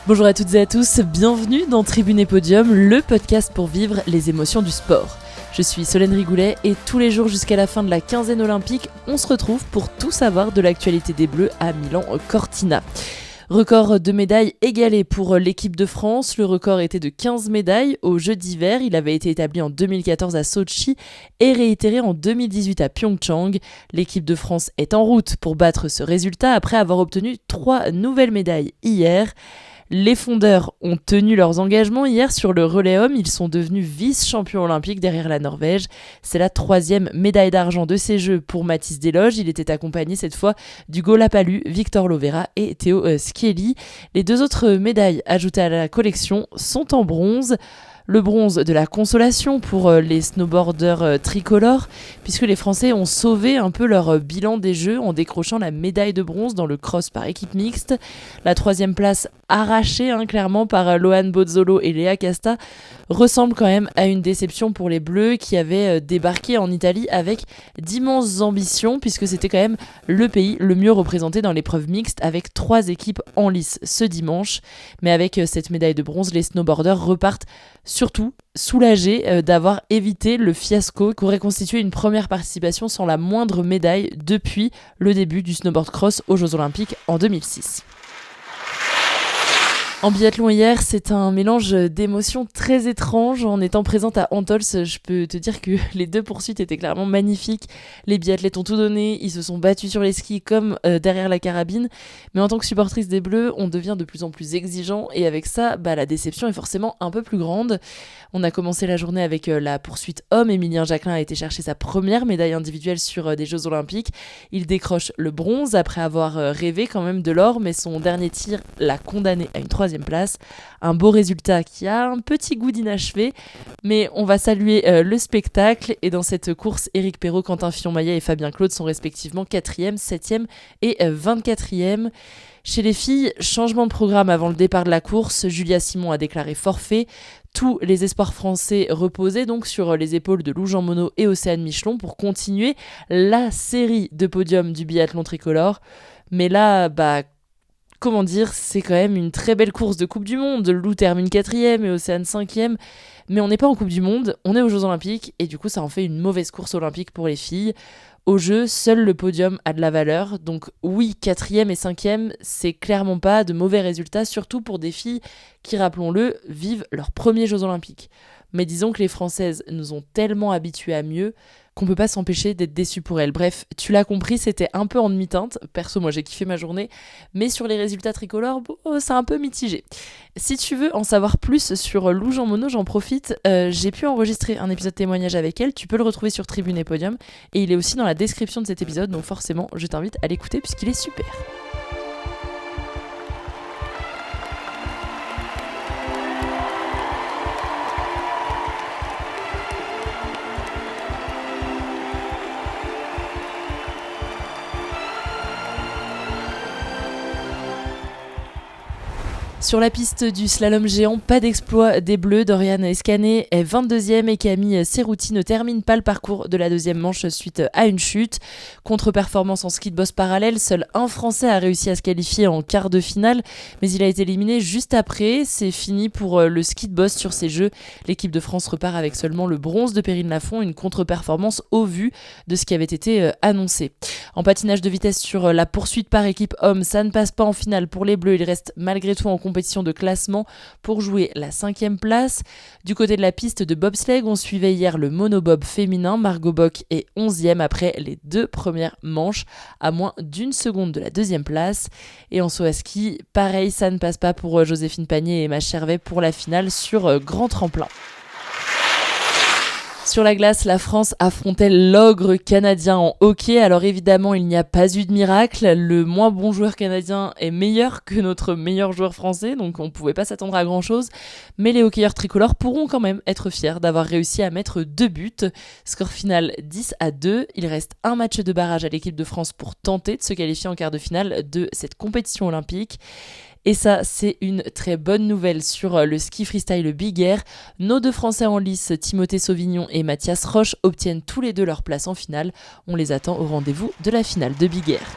Bonjour à toutes et à tous, bienvenue dans Tribune et Podium, le podcast pour vivre les émotions du sport. Je suis Solène Rigoulet et tous les jours jusqu'à la fin de la quinzaine olympique, on se retrouve pour tout savoir de l'actualité des Bleus à Milan-Cortina. Record de médailles égalé pour l'équipe de France. Le record était de 15 médailles aux Jeux d'hiver. Il avait été établi en 2014 à Sotchi et réitéré en 2018 à Pyeongchang. L'équipe de France est en route pour battre ce résultat après avoir obtenu 3 nouvelles médailles hier. Les fondeurs ont tenu leurs engagements hier sur le relais homme. Ils sont devenus vice-champions olympiques derrière la Norvège. C'est la 3e médaille d'argent de ces Jeux pour Mathis Desloges. Il était accompagné cette fois d'Hugo Lapalu, Victor Lovera et Théo Schielli. Les 2 autres médailles ajoutées à la collection sont en bronze. Le bronze de la consolation pour les snowboarders tricolores, puisque les Français ont sauvé un peu leur bilan des Jeux en décrochant la médaille de bronze dans le cross par équipe mixte. La 3e place arrachée clairement par Lohan Bozzolo et Léa Casta ressemble quand même à une déception pour les Bleus qui avaient débarqué en Italie avec d'immenses ambitions, puisque c'était quand même le pays le mieux représenté dans l'épreuve mixte avec 3 équipes en lice ce dimanche. Mais avec cette médaille de bronze, les snowboarders repartent surtout soulagés d'avoir évité le fiasco qu'aurait constitué une première participation sans la moindre médaille depuis le début du snowboard cross aux Jeux Olympiques en 2006. En biathlon hier, c'est un mélange d'émotions très étranges. En étant présente à Antols, je peux te dire que les 2 poursuites étaient clairement magnifiques. Les biathlètes ont tout donné, ils se sont battus sur les skis comme derrière la carabine. Mais en tant que supportrice des Bleus, on devient de plus en plus exigeant et avec ça, la déception est forcément un peu plus grande. On a commencé la journée avec la poursuite homme. Emilien Jacquelin a été chercher sa première médaille individuelle sur des Jeux Olympiques. Il décroche le bronze après avoir rêvé quand même de l'or, mais son dernier tir l'a condamné à une 3e place. Un beau résultat qui a un petit goût d'inachevé, mais on va saluer le spectacle. Et dans cette course, Éric Perrault, Quentin Fillon-Maillet et Fabien Claude sont respectivement 4e, 7e et 24e. Chez les filles, changement de programme avant le départ de la course. Julia Simon a déclaré forfait. Tous les espoirs français reposaient donc sur les épaules de Lou Jean Monod et Océane Michelon pour continuer la série de podiums du biathlon tricolore. Mais là, comment dire, c'est quand même une très belle course de Coupe du Monde. Lou termine 4e et Océane 5e. Mais on n'est pas en Coupe du Monde, on est aux Jeux Olympiques et du coup ça en fait une mauvaise course olympique pour les filles. Au jeu, seul le podium a de la valeur. Donc oui, 4e et 5e, c'est clairement pas de mauvais résultats, surtout pour des filles qui, rappelons-le, vivent leurs premiers Jeux Olympiques. Mais disons que les Françaises nous ont tellement habitués à mieux qu'on peut pas s'empêcher d'être déçus pour elles. Bref, tu l'as compris, c'était un peu en demi-teinte. Perso, moi j'ai kiffé ma journée, mais sur les résultats tricolores, c'est un peu mitigé. Si tu veux en savoir plus sur Lou Jean Monod, j'en profite, j'ai pu enregistrer un épisode témoignage avec elle, tu peux le retrouver sur Tribune et Podium, et il est aussi dans la description de cet épisode, donc forcément, je t'invite à l'écouter puisqu'il est super. Sur la piste du slalom géant, pas d'exploit des Bleus. Dorian Escanet est 22e et Camille Cerruti ne termine pas le parcours de la 2e manche suite à une chute. Contre-performance en ski de boss parallèle, seul un Français a réussi à se qualifier en quart de finale, mais il a été éliminé juste après. C'est fini pour le ski de boss sur ces Jeux. L'équipe de France repart avec seulement le bronze de Perrine Lafont, une contre-performance au vu de ce qui avait été annoncé. En patinage de vitesse sur la poursuite par équipe homme, ça ne passe pas en finale pour les Bleus. Il reste malgré tout en compétition de classement pour jouer la 5e place. Du côté de la piste de bobsleigh, on suivait hier le monobob féminin. Margot Bock est 11e après les 2 premières manches, à moins d'1 seconde de la 2e place. Et en saut à ski, pareil, ça ne passe pas pour Joséphine Pagné et Emma Chervet pour la finale sur grand tremplin. Sur la glace, la France affrontait l'ogre canadien en hockey. Alors évidemment, il n'y a pas eu de miracle. Le moins bon joueur canadien est meilleur que notre meilleur joueur français, donc on ne pouvait pas s'attendre à grand-chose. Mais les hockeyeurs tricolores pourront quand même être fiers d'avoir réussi à mettre 2 buts. Score final 10-2. Il reste un match de barrage à l'équipe de France pour tenter de se qualifier en quart de finale de cette compétition olympique. Et ça, c'est une très bonne nouvelle sur le ski freestyle Big Air. Nos 2 Français en lice, Timothée Sauvignon et Mathias Roche, obtiennent tous les 2 leur place en finale. On les attend au rendez-vous de la finale de Big Air.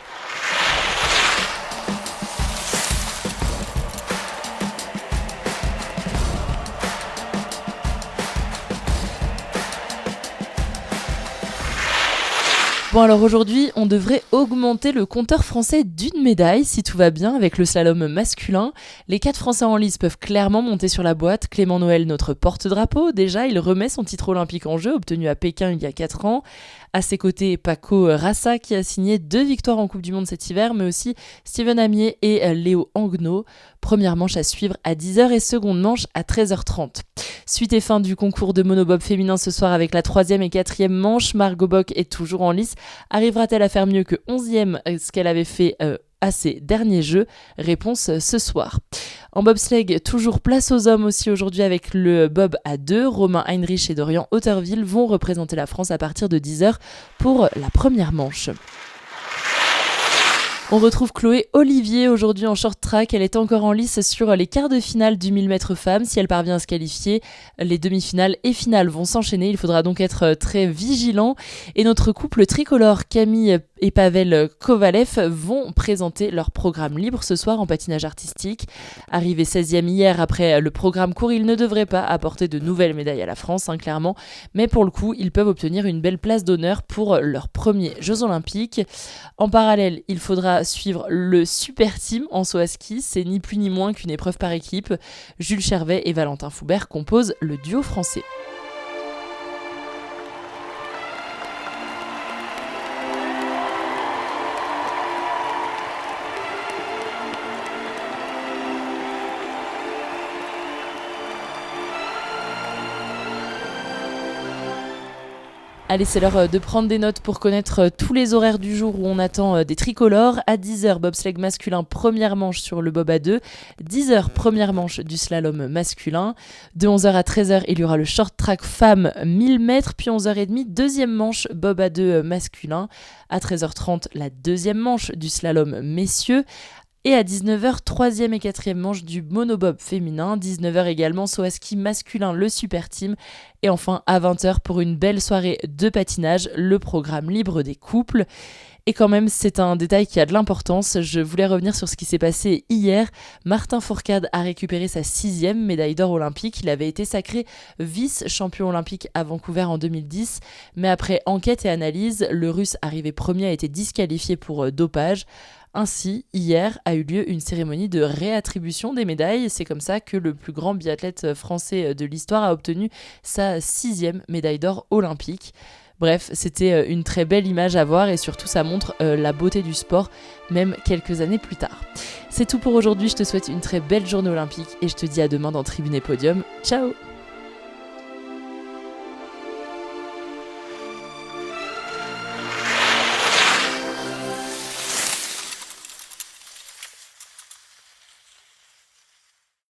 Bon alors aujourd'hui, on devrait augmenter le compteur français d'une médaille si tout va bien avec le slalom masculin. Les 4 Français en lice peuvent clairement monter sur la boîte. Clément Noël, notre porte-drapeau, déjà il remet son titre olympique en jeu obtenu à Pékin il y a 4 ans. À ses côtés, Paco Rassa qui a signé 2 victoires en Coupe du Monde cet hiver, mais aussi Steven Amier et Léo Anguenot. Première manche à suivre à 10h et seconde manche à 13h30. Suite et fin du concours de monobob féminin ce soir avec la 3e et 4e manche. Margot Bock est toujours en lice. Arrivera-t-elle à faire mieux que 11e, ce qu'elle avait fait à ses derniers jeux? Réponse ce soir. En bobsleigh, toujours place aux hommes aussi aujourd'hui avec le bob à 2. Romain Heinrich et Dorian Hauterville vont représenter la France à partir de 10h pour la première manche. On retrouve Chloé Olivier aujourd'hui en short track. Elle est encore en lice sur les quarts de finale du 1000 mètres femmes. Si elle parvient à se qualifier, les demi-finales et finales vont s'enchaîner. Il faudra donc être très vigilant. Et notre couple tricolore, Camille et Pavel Kovalev, vont présenter leur programme libre ce soir en patinage artistique. Arrivé 16e hier après le programme court, ils ne devraient pas apporter de nouvelles médailles à la France, clairement. Mais pour le coup, ils peuvent obtenir une belle place d'honneur pour leurs premiers Jeux Olympiques. En parallèle, il faudra suivre le Super Team en saut à ski. C'est ni plus ni moins qu'une épreuve par équipe. Jules Chervet et Valentin Foubert composent le duo français. Allez, c'est l'heure de prendre des notes pour connaître tous les horaires du jour où on attend des tricolores. À 10h, bobsleigh masculin, première manche sur le bob à 2. 10h, première manche du slalom masculin. De 11h à 13h, il y aura le short track femme 1000 mètres. Puis 11h30, deuxième manche bob à 2 masculin. À 13h30, la deuxième manche du slalom messieurs. Et à 19h, troisième et quatrième manche du monobob féminin. 19h également, saut à ski masculin, le Super Team. Et enfin, à 20h, pour une belle soirée de patinage, le programme libre des couples. Et quand même, c'est un détail qui a de l'importance. Je voulais revenir sur ce qui s'est passé hier. Martin Fourcade a récupéré sa 6e médaille d'or olympique. Il avait été sacré vice-champion olympique à Vancouver en 2010. Mais après enquête et analyse, le Russe arrivé premier a été disqualifié pour dopage. Ainsi, hier a eu lieu une cérémonie de réattribution des médailles. C'est comme ça que le plus grand biathlète français de l'histoire a obtenu sa 6e médaille d'or olympique. Bref, c'était une très belle image à voir et surtout ça montre la beauté du sport, même quelques années plus tard. C'est tout pour aujourd'hui, je te souhaite une très belle journée olympique et je te dis à demain dans Tribune et Podium. Ciao!